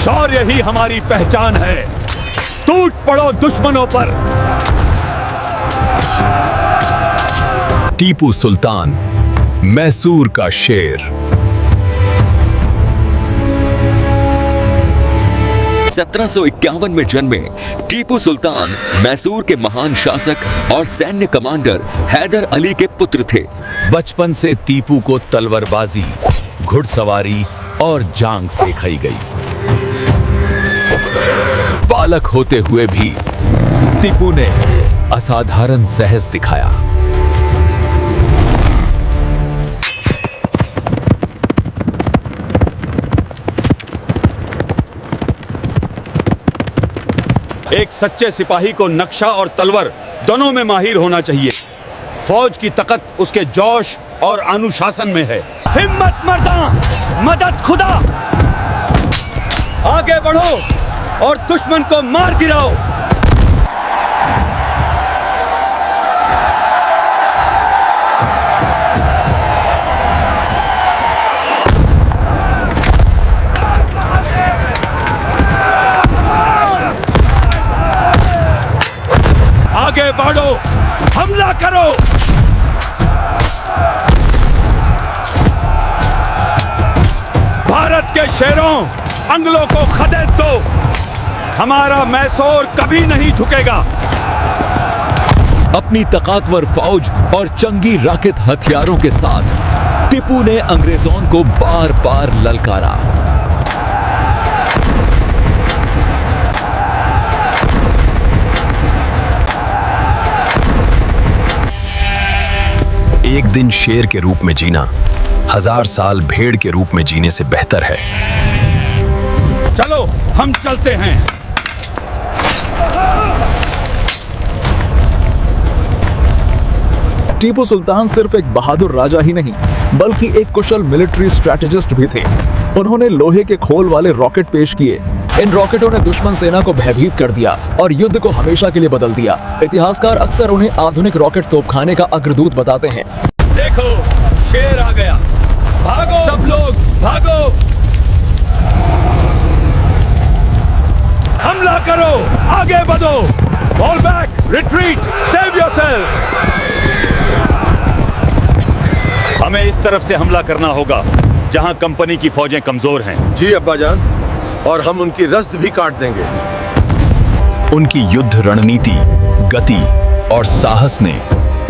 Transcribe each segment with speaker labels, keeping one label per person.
Speaker 1: शौर्य ही हमारी पहचान है। टूट पड़ो दुश्मनों पर।
Speaker 2: टीपू सुल्तान, मैसूर का शेर।
Speaker 3: 1751 में जन्मे टीपू सुल्तान मैसूर के महान शासक और सैन्य कमांडर हैदर अली के पुत्र थे।
Speaker 2: बचपन से टीपू को तलवारबाजी, घुड़सवारी और जांग सिखाई गई। बालक होते हुए भी टीपू ने असाधारण साहस दिखाया।
Speaker 1: एक सच्चे सिपाही को नक्शा और तलवार दोनों में माहिर होना चाहिए। फौज की ताकत उसके जोश और अनुशासन में है। हिम्मत मर्दा, मदद खुदा। आगे बढ़ो और दुश्मन को मार गिराओ। आगे बढ़ो, हमला करो। भारत के शेरों, अंग्रेजों को खदेड़ दो। हमारा मैसूर कभी नहीं झुकेगा।
Speaker 2: अपनी ताकतवर फौज और चंगी रॉकेट हथियारों के साथ टीपू ने अंग्रेजों को बार बार ललकारा। एक दिन शेर के रूप में जीना 1000 साल भेड़ के रूप में जीने से बेहतर है।
Speaker 1: चलो हम चलते हैं।
Speaker 4: टीपू सुल्तान सिर्फ एक बहादुर राजा ही नहीं, बल्कि एक कुशल मिलिट्री स्ट्रैटेजिस्ट भी थे। उन्होंने लोहे के खोल वाले रॉकेट पेश किए। इन रॉकेटों ने दुश्मन सेना को भयभीत कर दिया और युद्ध को हमेशा के लिए बदल दिया। इतिहासकार अक्सर उन्हें आधुनिक रॉकेट तोपखाने का अग्रदूत बताते हैं।
Speaker 1: देखो, शेर आ गया। भागो सब लोग, भागो। हमला करो, आगे बढ़ो। Fall back, retreat, save yourselves. हमें इस तरफ से हमला करना होगा जहां कंपनी की फौजें कमजोर हैं।
Speaker 5: जी अब्बाजान, और हम उनकी रस्द भी काट देंगे।
Speaker 2: उनकी युद्ध रणनीति, गति और साहस ने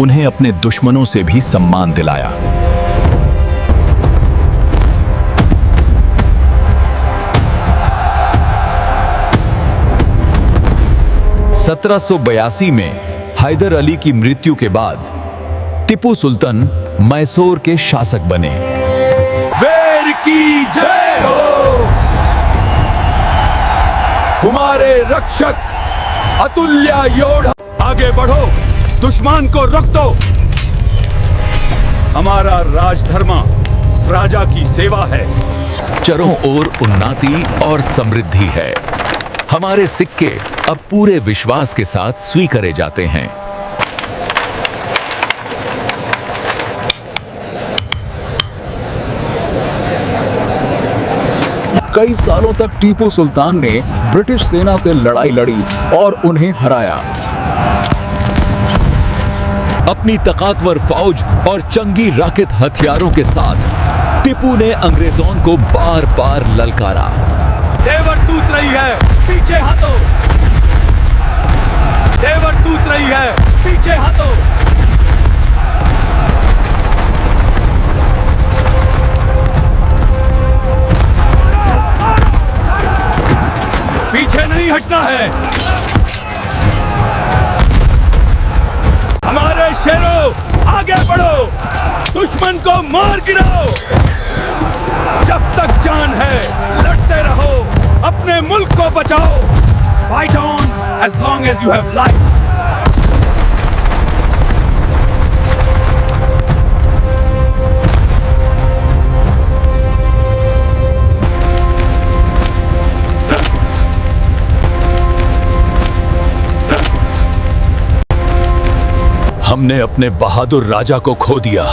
Speaker 2: उन्हें अपने दुश्मनों से भी सम्मान दिलाया। (1782) में हैदर अली की मृत्यु के बाद टीपू सुल्तान मैसूर के शासक बने।
Speaker 1: वीर की जय हो। हमारे रक्षक अतुल्य योद्धा। आगे बढ़ो, दुश्मन को रोक दो। हमारा राजधर्म राजा की सेवा है।
Speaker 2: चारों ओर उन्नति और समृद्धि है। हमारे सिक्के अब पूरे विश्वास के साथ स्वीकारे जाते हैं।
Speaker 4: कई सालों तक टीपू सुल्तान ने ब्रिटिश सेना से लड़ाई लड़ी और उन्हें हराया।
Speaker 2: अपनी ताकतवर फौज और चंगी रॉकेट हथियारों के साथ टीपू ने अंग्रेजों को बार बार ललकारा।
Speaker 1: देवर टूट रही है, पीछे हटो। देवर टूट रही है, पीछे हटो। पीछे नहीं हटना है। हमारे शेरों, आगे बढ़ो, दुश्मन को मार गिराओ। जब तक जान है लड़ते रहो, अपने मुल्क को बचाओ। Fight on as long as you have life.
Speaker 2: हमने अपने बहादुर राजा को खो दिया।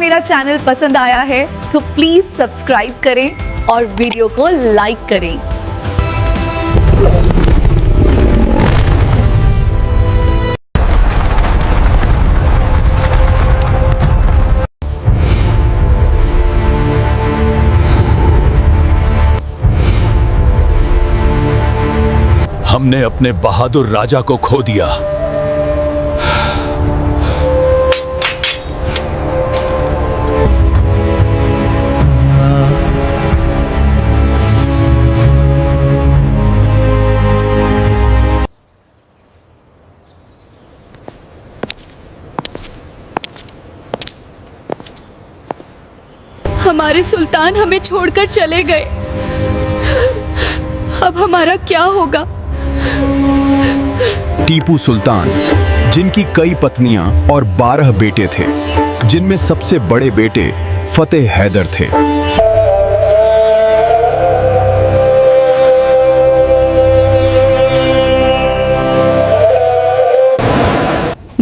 Speaker 6: मेरा चैनल पसंद आया है तो प्लीज सब्सक्राइब करें और वीडियो को लाइक करें।
Speaker 2: हमने अपने बहादुर राजा को खो दिया।
Speaker 6: हमारे सुल्तान हमें छोड़कर चले गए। अब हमारा क्या होगा?
Speaker 4: टीपू सुल्तान, जिनकी कई पत्नियां और 12 बेटे थे, जिनमें सबसे बड़े बेटे फतेह हैदर थे।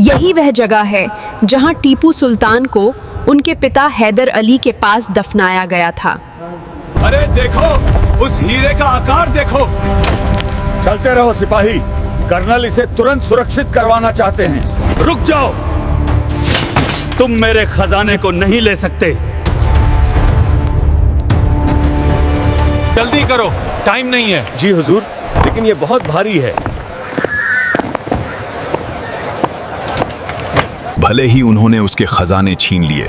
Speaker 7: यही वह जगह है जहां टीपू सुल्तान को उनके पिता हैदर अली के पास दफनाया गया था।
Speaker 1: अरे देखो, उस हीरे का आकार देखो। चलते रहो सिपाही, कर्नल इसे तुरंत सुरक्षित करवाना चाहते हैं। रुक जाओ, तुम मेरे खजाने को नहीं ले सकते।
Speaker 8: जल्दी करो, टाइम नहीं है।
Speaker 1: जी हुजूर, लेकिन ये बहुत भारी है।
Speaker 4: भले ही उन्होंने उसके खजाने छीन लिए,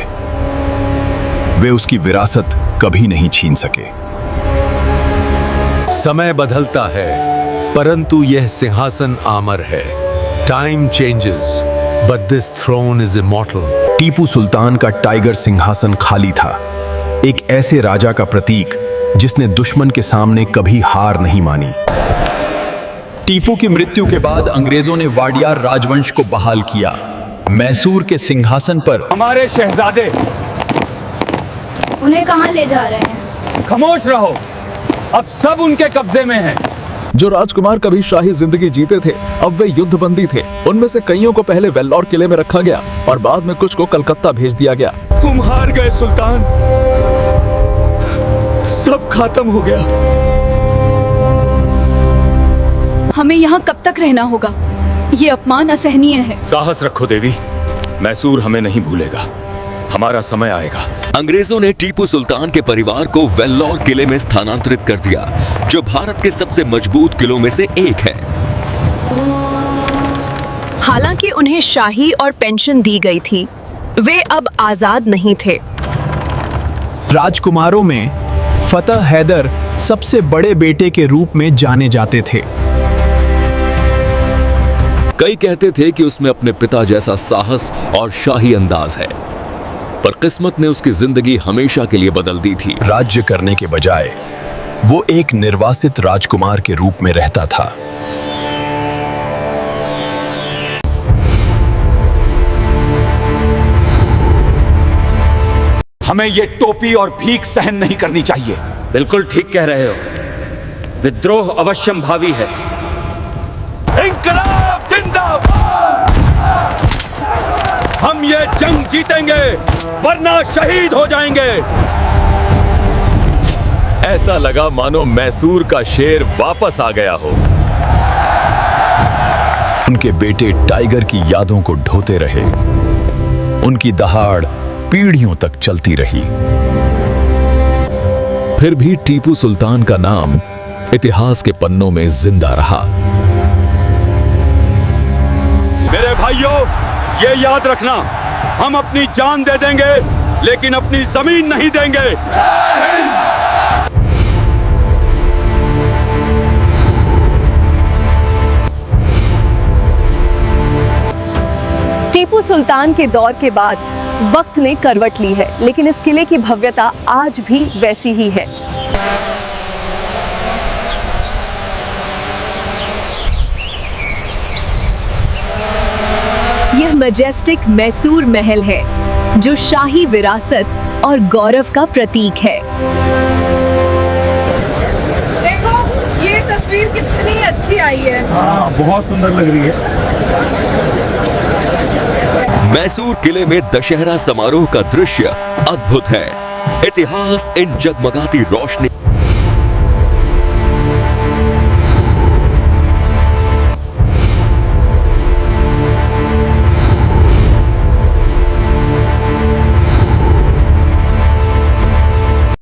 Speaker 4: वे उसकी विरासत कभी नहीं छीन सके।
Speaker 8: समय बदलता है, परंतु यह सिंहासन अमर है। Time changes, but this throne is immortal.
Speaker 4: Tipu Sultan का टाइगर सिंहासन खाली था, एक ऐसे राजा का प्रतीक जिसने दुश्मन के सामने कभी हार नहीं मानी। टीपू की मृत्यु के बाद अंग्रेजों ने वाडियार राजवंश को बहाल किया। मैसूर के सिंहासन पर
Speaker 1: हमारे शहजादे।
Speaker 9: उन्हें कहां ले जा रहे हैं?
Speaker 1: खामोश रहो, अब सब उनके कब्जे में है।
Speaker 4: जो राजकुमार कभी शाही जिंदगी जीते थे, अब वे युद्धबंदी थे। उनमें से कईयों को पहले वेल्लोर किले में रखा गया और बाद में कुछ को कलकत्ता भेज दिया गया।
Speaker 1: तुम हार गए सुल्तान, सब खत्म हो गया।
Speaker 6: हमें यहाँ कब तक रहना होगा? ये अपमान असहनीय है।
Speaker 1: साहस रखो देवी, मैसूर हमें नहीं भूलेगा। हमारा समय आएगा।
Speaker 3: अंग्रेजों ने टीपू सुल्तान के परिवार को वेल्लोर किले में स्थानांतरित कर दिया, जो भारत के सबसे मजबूत किलों में से एक है।
Speaker 7: हालांकि उन्हें शाही और पेंशन दी गई थी, वे अब आजाद नहीं थे।
Speaker 4: राजकुमारों में फतेह हैदर सबसे बड़े बेटे के रूप में जाने जाते थे।
Speaker 2: कई कहते थे कि उसमें अपने पिता जैसा साहस और शाही अंदाज है, पर किस्मत ने उसकी जिंदगी हमेशा के लिए बदल दी थी।
Speaker 4: राज्य करने के बजाय वो एक निर्वासित राजकुमार के रूप में रहता था।
Speaker 1: हमें ये टोपी और भीख सहन नहीं करनी चाहिए।
Speaker 10: बिल्कुल ठीक कह रहे हो, विद्रोह अवश्यम भावी है।
Speaker 1: इंकलाब जिंदाबाद! हम ये जंग जीतेंगे, वरना शहीद हो जाएंगे।
Speaker 2: ऐसा लगा मानो मैसूर का शेर वापस आ गया हो।
Speaker 4: उनके बेटे टाइगर की यादों को ढोते रहे। उनकी दहाड़ पीढ़ियों तक चलती रही।
Speaker 2: फिर भी टीपू सुल्तान का नाम इतिहास के पन्नों में जिंदा रहा।
Speaker 1: मेरे भाइयों, ये याद रखना, हम अपनी जान दे देंगे, लेकिन अपनी जमीन नहीं देंगे।
Speaker 6: टीपू सुल्तान के दौर के बाद वक्त ने करवट ली है, लेकिन इस किले की भव्यता आज भी वैसी ही है।
Speaker 7: यह मैजेस्टिक मैसूर महल है, जो शाही विरासत और गौरव का प्रतीक है।
Speaker 6: देखो, ये तस्वीर कितनी अच्छी आई है।
Speaker 1: हाँ, बहुत सुंदर लग रही है।
Speaker 3: मैसूर किले में दशहरा समारोह का दृश्य अद्भुत है। इतिहास इन जगमगाती रोशनी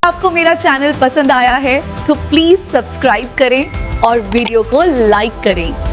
Speaker 6: आपको मेरा चैनल पसंद आया है तो प्लीज सब्सक्राइब करें और वीडियो को लाइक करें।